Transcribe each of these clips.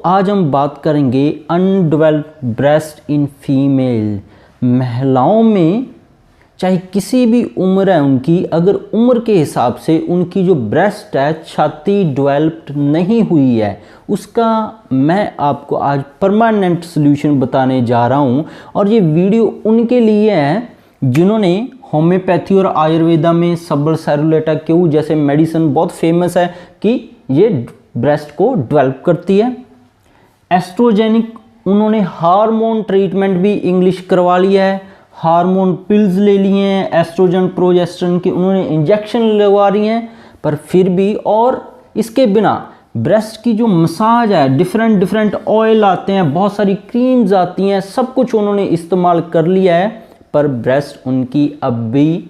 आज हम बात करेंगे अनडेवलप्ड ब्रेस्ट इन फीमेल। महिलाओं में चाहे किसी भी उम्र है उनकी, अगर उम्र के हिसाब से उनकी जो ब्रेस्ट है, छाती डेवलप्ड नहीं हुई है, उसका मैं आपको आज परमानेंट सॉल्यूशन बताने जा रहा हूं। और ये वीडियो उनके लिए है जिन्होंने होम्योपैथी और आयुर्वेदा में सब्र सेरुलेटा क्यू जैसे मेडिसिन बहुत फेमस है कि ये ब्रेस्ट को डेवलप करती है। एस्ट्रोजेनिक उन्होंने हार्मोन ट्रीटमेंट भी इंग्लिश करवा लिया है, हार्मोन पिल्स ले लिए हैं, एस्ट्रोजन प्रोजेस्टेरोन के उन्होंने इंजेक्शन लगवा रही हैं, पर फिर भी और इसके बिना ब्रेस्ट की जो मसाज है, डिफरेंट ऑयल आते हैं, बहुत सारी क्रीम्स आती हैं, सब कुछ उन्होंने इस्तेमाल कर लिया है, पर ब्रेस्ट उनकी अब भी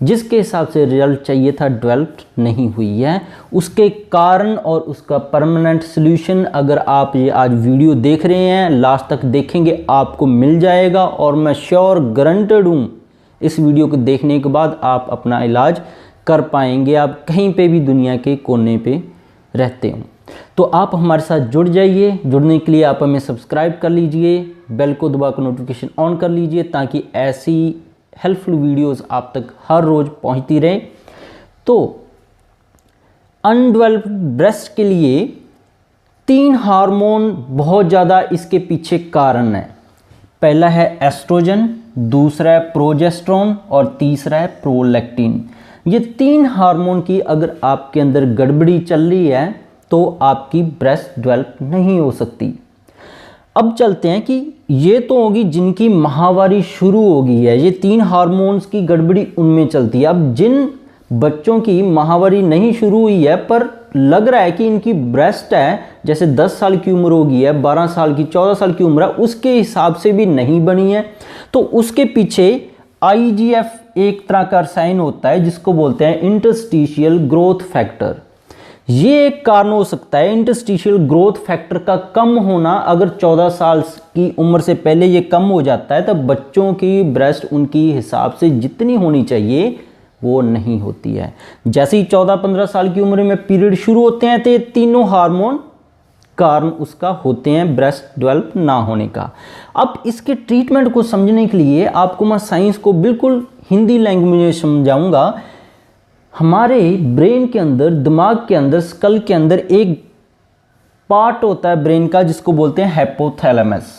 जिसके हिसाब से रिजल्ट चाहिए था डेवलप्ड नहीं हुई है। उसके कारण और उसका परमानेंट सॉल्यूशन अगर आप ये आज वीडियो देख रहे हैं, लास्ट तक देखेंगे, आपको मिल जाएगा। और मैं श्योर गारंटेड हूँ इस वीडियो को देखने के बाद आप अपना इलाज कर पाएंगे, आप कहीं पे भी दुनिया के कोने पे रहते हो। तो आप हमारे साथ जुड़ जाइए। जुड़ने के लिए आप हमें सब्सक्राइब कर लीजिए, बेल को दबाकर नोटिफिकेशन ऑन कर लीजिए ताकि ऐसी हेल्पफुल वीडियोस आप तक हर रोज पहुंचती रहे। तो अनडेवलप्ड ब्रेस्ट के लिए 3 हार्मोन बहुत ज़्यादा इसके पीछे कारण है। पहला है एस्ट्रोजन, दूसरा है प्रोजेस्टेरोन और तीसरा है प्रोलैक्टिन। ये 3 हार्मोन की अगर आपके अंदर गड़बड़ी चल रही है तो आपकी ब्रेस्ट डेवलप नहीं हो सकती। अब चलते हैं कि ये तो होगी जिनकी माहवारी शुरू हो गई है, ये 3 हार्मोन्स की गड़बड़ी उनमें चलती है। अब जिन बच्चों की माहवारी नहीं शुरू हुई है पर लग रहा है कि इनकी ब्रेस्ट है, जैसे 10 साल की उम्र हो गई है, 12 साल की, 14 साल की उम्र है, उसके हिसाब से भी नहीं बनी है, तो उसके पीछे IGF एक तरह का रसायन होता है जिसको बोलते हैं इंटरस्टिशियल ग्रोथ फैक्टर। ये एक कारण हो सकता है इंटरस्टिशियल ग्रोथ फैक्टर का कम होना। अगर 14 साल की उम्र से पहले ये कम हो जाता है तब बच्चों की ब्रेस्ट उनकी हिसाब से जितनी होनी चाहिए वो नहीं होती है। जैसे ही 14-15 साल की उम्र में पीरियड शुरू होते हैं तो ये तीनों हार्मोन कारण उसका होते हैं ब्रेस्ट डेवलप ना होने का। अब इसके ट्रीटमेंट को समझने के लिए आपको मैं साइंस को बिल्कुल हिंदी लैंग्वेज में समझाऊंगा। हमारे ब्रेन के अंदर, दिमाग के अंदर, स्कल के अंदर एक पार्ट होता है ब्रेन का जिसको बोलते हैं हाइपोथैलेमस।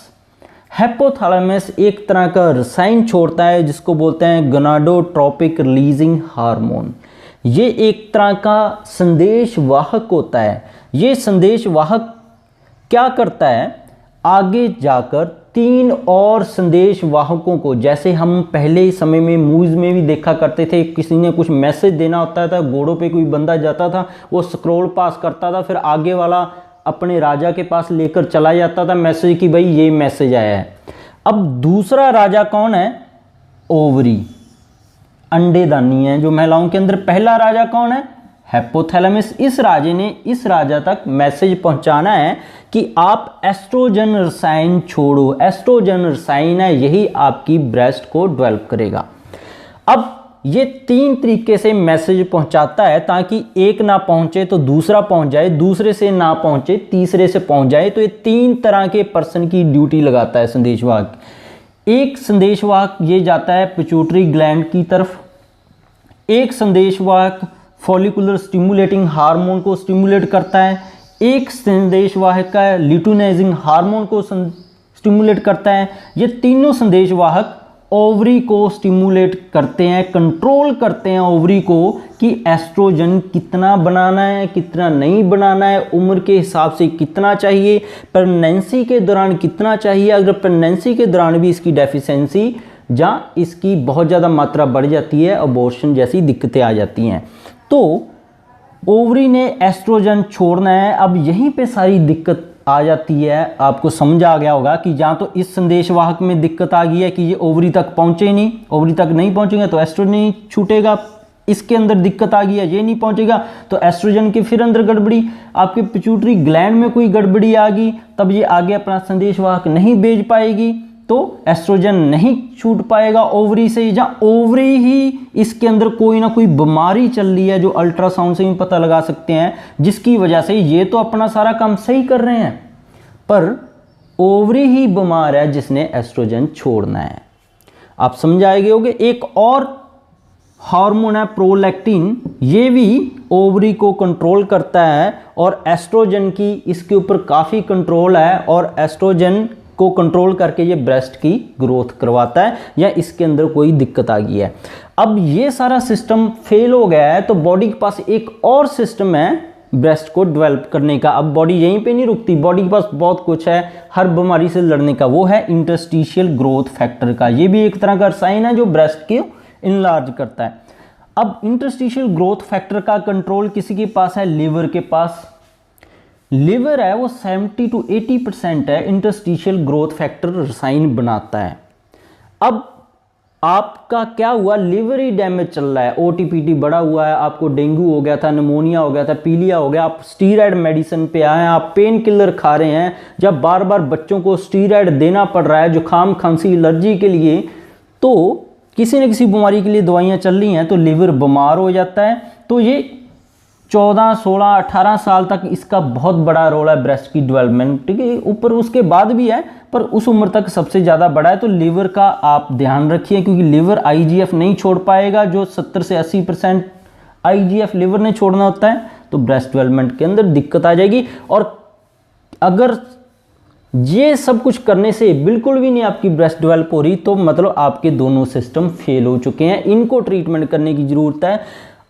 हाइपोथैलेमस एक तरह का रसायन छोड़ता है जिसको बोलते हैं गोनाडोट्रोपिक रिलीजिंग हार्मोन। ये एक तरह का संदेश वाहक होता है। ये संदेश वाहक क्या करता है, आगे जाकर 3 और संदेश वाहकों को, जैसे हम पहले समय में मूवीज में भी देखा करते थे, किसी ने कुछ मैसेज देना होता था, घोड़ों पे कोई बंदा जाता था, वो स्क्रॉल पास करता था, फिर आगे वाला अपने राजा के पास लेकर चला जाता था मैसेज कि भाई ये मैसेज आया है। अब दूसरा राजा कौन है, ओवरी, अंडेदानी है जो महिलाओं के अंदर। पहला राजा कौन है, हाइपोथैलेमस। इस राजे ने इस राजा तक मैसेज पहुंचाना है कि आप एस्ट्रोजन रसायन छोड़ो। एस्ट्रोजन रसायन है यही आपकी ब्रेस्ट को डेवलप करेगा। अब ये 3 तरीके से मैसेज पहुंचाता है ताकि एक ना पहुंचे तो दूसरा पहुंच जाए, दूसरे से ना पहुंचे तीसरे से पहुंच जाए। तो ये 3 तरह के पर्सन की ड्यूटी लगाता है संदेशवाहक। एक संदेशवाहक ये जाता है पिट्यूटरी ग्लैंड की तरफ, एक संदेशवाहक फॉलिकुलर स्टिमुलेटिंग हार्मोन को स्टिमुलेट करता है, एक संदेशवाहक का ल्यूटिनाइजिंग हार्मोन को स्टिमुलेट करता है। ये तीनों संदेशवाहक ओवरी को स्टिमुलेट करते हैं, कंट्रोल करते हैं ओवरी को कि एस्ट्रोजन कितना बनाना है, कितना नहीं बनाना है, उम्र के हिसाब से कितना चाहिए, प्रेगनेंसी के दौरान कितना चाहिए। अगर प्रेगनेंसी के दौरान भी इसकी डेफिशिएंसी जहाँ इसकी बहुत ज़्यादा मात्रा बढ़ जाती है, अबॉर्शन जैसी दिक्कतें आ जाती हैं, तो ओवरी ने एस्ट्रोजन छोड़ना है। अब यहीं पे सारी दिक्कत आ जाती है। आपको समझ आ गया होगा कि जहाँ तो इस संदेशवाहक में दिक्कत आ गई है कि ये ओवरी तक पहुँचे नहीं, ओवरी तक नहीं पहुँचेंगे तो एस्ट्रोजन नहीं छूटेगा। इसके अंदर दिक्कत आ गई है, ये नहीं पहुँचेगा तो एस्ट्रोजन के फिर अंदर गड़बड़ी, आपके पिट्यूटरी ग्लैंड में कोई गड़बड़ी आ गई, तब ये आगे अपना संदेशवाहक नहीं भेज पाएगी, तो एस्ट्रोजन नहीं छूट पाएगा ओवरी से। जहाँ ओवरी ही इसके अंदर कोई ना कोई बीमारी चल रही है जो अल्ट्रासाउंड से भी पता लगा सकते हैं, जिसकी वजह से ये तो अपना सारा काम सही कर रहे हैं पर ओवरी ही बीमार है जिसने एस्ट्रोजन छोड़ना है। आप समझ आएंगे होंगे। एक और हार्मोन है प्रोलैक्टिन, ये भी ओवरी को कंट्रोल करता है और एस्ट्रोजन की इसके ऊपर काफ़ी कंट्रोल है और एस्ट्रोजन को कंट्रोल करके ये ब्रेस्ट की ग्रोथ करवाता है या इसके अंदर कोई दिक्कत आ गई है। अब ये सारा सिस्टम फेल हो गया है तो बॉडी के पास एक और सिस्टम है ब्रेस्ट को डेवलप करने का। अब बॉडी यहीं पे नहीं रुकती, बॉडी के पास बहुत कुछ है हर बीमारी से लड़ने का, वो है इंटरस्टिशियल ग्रोथ फैक्टर का। ये भी एक तरह का रसायन है जो ब्रेस्ट के इनलार्ज करता है। अब इंटरस्टिशियल ग्रोथ फैक्टर का कंट्रोल किसी के पास है, लिवर के पास। लिवर है वो 70 to 80% है इंटरस्टिशियल ग्रोथ फैक्टर रसायन बनाता है। अब आपका क्या हुआ, लिवर ही डैमेज चल रहा है, ओटीपीटी बढ़ा हुआ है, आपको डेंगू हो गया था, निमोनिया हो गया था, पीलिया हो गया, आप स्टीरॉयड मेडिसिन पे आए हैं, आप पेन किलर खा रहे हैं, जब बार बार बच्चों को स्टीरॉयड देना पड़ रहा है जुकाम खांसी एलर्जी के लिए, तो किसी न किसी बीमारी के लिए दवाइयाँ चल रही हैं तो लिवर बीमार हो जाता है। तो ये 14, 16, 18 साल तक इसका बहुत बड़ा रोल है ब्रेस्ट की डेवलपमेंट के ऊपर, उसके बाद भी है पर उस उम्र तक सबसे ज़्यादा बड़ा है। तो लिवर का आप ध्यान रखिए क्योंकि लिवर आईजीएफ नहीं छोड़ पाएगा, जो 70 से 80% आईजीएफ लिवर ने छोड़ना होता है, तो ब्रेस्ट डेवलपमेंट के अंदर दिक्कत आ जाएगी। और अगर ये सब कुछ करने से बिल्कुल भी नहीं आपकी ब्रेस्ट डेवलप हो रही तो मतलब आपके दोनों सिस्टम फेल हो चुके हैं, इनको ट्रीटमेंट करने की ज़रूरत है।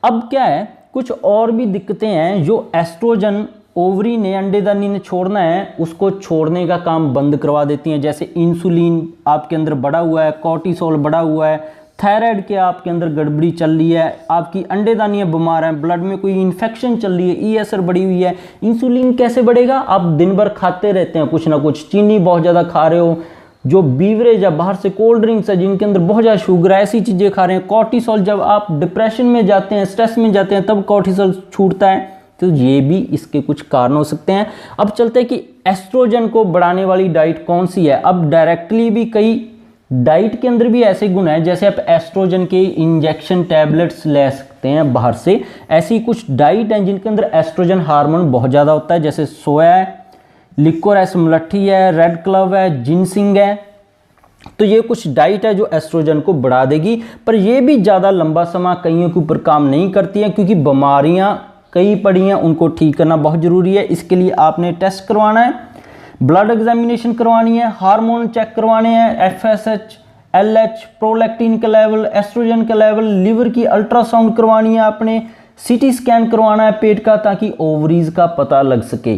अब क्या है, कुछ और भी दिक्कतें हैं जो एस्ट्रोजन ओवरी ने अंडेदानी ने छोड़ना है उसको छोड़ने का काम बंद करवा देती हैं। जैसे इंसुलिन आपके अंदर बढ़ा हुआ है, कॉर्टिसोल बढ़ा हुआ है, थायराइड के आपके अंदर गड़बड़ी चल रही है, आपकी अंडेदानियाँ बीमार हैं, ब्लड में कोई इन्फेक्शन चल रही है, ईएसआर बढ़ी हुई है। इंसुलिन कैसे बढ़ेगा, आप दिन भर खाते रहते हैं कुछ ना कुछ, चीनी बहुत ज़्यादा खा रहे हो, जो बीवरेज या बाहर से कोल्ड ड्रिंक्स है जिनके अंदर बहुत ज़्यादा शुगर है, ऐसी चीज़ें खा रहे हैं। कॉर्टिसोल, जब आप डिप्रेशन में जाते हैं, स्ट्रेस में जाते हैं, तब कॉर्टिसोल छूटता है, तो ये भी इसके कुछ कारण हो सकते हैं। अब चलते हैं कि एस्ट्रोजन को बढ़ाने वाली डाइट कौन सी है। अब डायरेक्टली भी कई डाइट के अंदर भी ऐसे गुण हैं, जैसे आप एस्ट्रोजन के इंजेक्शन टैबलेट्स ले सकते हैं बाहर से, ऐसी कुछ डाइट हैं जिनके अंदर एस्ट्रोजन हार्मोन बहुत ज़्यादा होता है, जैसे सोया है, लिकोराइस मलट्ठी है, रेड क्लव है, जिनसिंग है। तो ये कुछ डाइट है जो एस्ट्रोजन को बढ़ा देगी, पर ये भी ज़्यादा लंबा समय कईयों के ऊपर काम नहीं करती है क्योंकि बीमारियां कई पड़ी हैं, उनको ठीक करना बहुत ज़रूरी है। इसके लिए आपने टेस्ट करवाना है, ब्लड एग्जामिनेशन करवानी है, हार्मोन चेक करवाने हैं, FSH, LH, प्रोलैक्टिन का लेवल, एस्ट्रोजन का लेवल, लिवर की अल्ट्रासाउंड करवानी है, आपने CT स्कैन करवाना है पेट का ताकि ओवरीज का पता लग सके।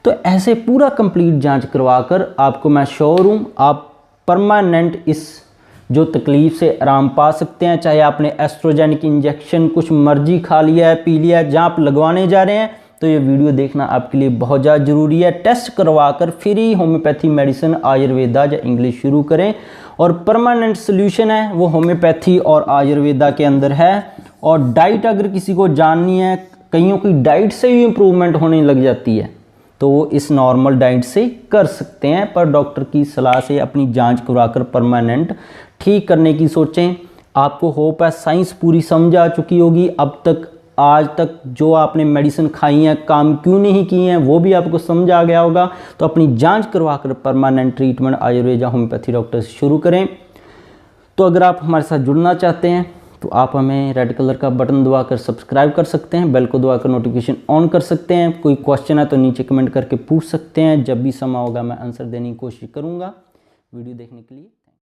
तो ऐसे पूरा कंप्लीट जांच करवाकर आपको मैं श्योर हूँ आप परमानेंट इस जो तकलीफ़ से आराम पा सकते हैं। चाहे आपने एस्ट्रोजेनिक इंजेक्शन कुछ मर्जी खा लिया है, पी लिया है, जहाँ आप लगवाने जा रहे हैं, तो ये वीडियो देखना आपके लिए बहुत ज़्यादा ज़रूरी है। टेस्ट करवाकर फिर ही होम्योपैथी मेडिसिन, आयुर्वेदा या इंग्लिश शुरू करें। और परमानेंट सोल्यूशन है वो होम्योपैथी और आयुर्वेदा के अंदर है। और डाइट अगर किसी को जाननी है, कईयों की डाइट से भी इम्प्रूवमेंट होने लग जाती है, तो वो इस नॉर्मल डाइट से कर सकते हैं, पर डॉक्टर की सलाह से अपनी जांच करवाकर परमानेंट ठीक करने की सोचें। आपको होप है साइंस पूरी समझ आ चुकी होगी। अब तक आज तक जो आपने मेडिसिन खाई हैं काम क्यों नहीं की हैं वो भी आपको समझ आ गया होगा। तो अपनी जांच करवाकर permanent treatment Ayurveda homeopathy doctor से शुरू करें। तो अगर आप हमारे साथ जुड़ना चाहते हैं तो आप हमें रेड कलर का बटन दबाकर सब्सक्राइब कर सकते हैं, बेल को दबाकर नोटिफिकेशन ऑन कर सकते हैं। कोई क्वेश्चन है तो नीचे कमेंट करके पूछ सकते हैं, जब भी समय होगा मैं आंसर देने की कोशिश करूँगा। वीडियो देखने के लिए